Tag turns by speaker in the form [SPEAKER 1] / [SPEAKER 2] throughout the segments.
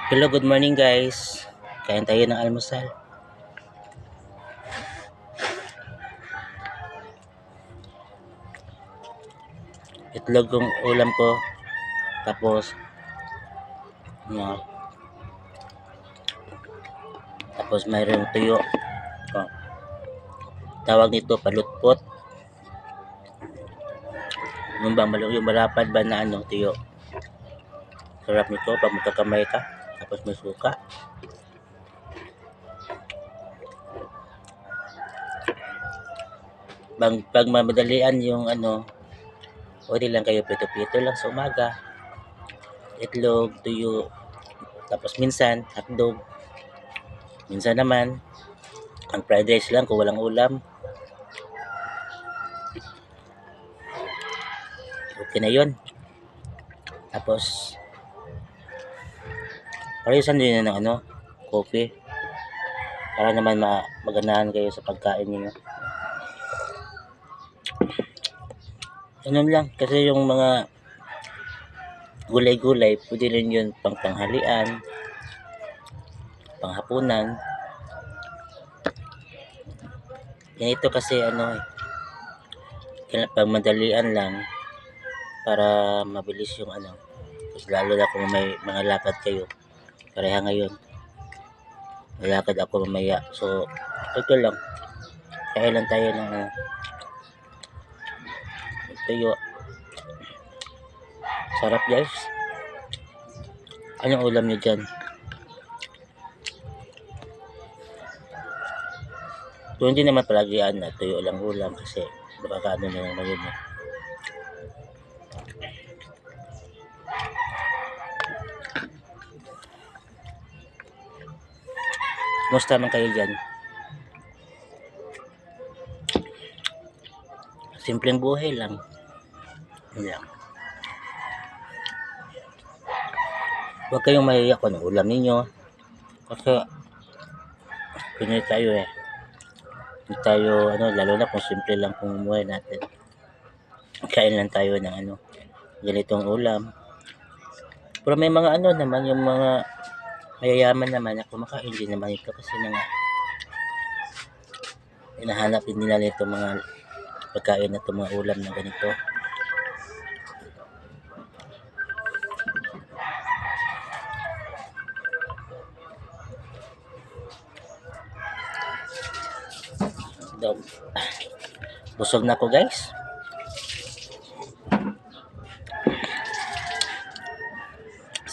[SPEAKER 1] Hello, good morning guys. Kain tayo ng almusal. Itlog yung ulam ko. Tapos, ano, tapos mayroong tuyo. Oh, tawag nito palutpot. Yung malapad ba na tuyo. Sarap nito pag magkakamay ka. Tapos may suka. Pag mamadalian yung pwede lang kayo prito-prito lang sa umaga. Itlog, tuyo, tapos minsan hotdog. Minsan naman ang fried rice lang kung walang ulam. Okay na yun. Tapos parisan din ng coffee para naman maganahan kayo sa pagkain niyo. Ganun lang kasi yung mga gulay-gulay pwede rin yun pang tanghalian, panghapunan. Ganito kasi pag madalian lang para mabilis yung lalo na kung may mga lakad kayo. Pareha ngayon. Malakad ako mamaya. So, ito lang. Kaya lang tayo ng tuyo. Sarap guys. Anong ulam nyo dyan? So, hindi naman palagi tuyo lang ulam kasi baka na naman yun. Kumusta man kayo dyan? Simpleng buhay lang. Yan. Huwag kayong mahiya kung anong ulam ninyo. Kasi Pinoy tayo Hindi tayo lalo na kung simple lang kung umuwi natin. Kain lang tayo ng ganitong ulam. Pero may mga naman, yung mga mayayaman naman na kumakain din naman ito kasi hinahanap din nila nito mga pagkain na mga ulam na ganito. Busog na ako guys.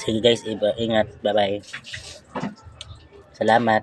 [SPEAKER 1] Sige guys, ingat. Bye-bye. Salamat.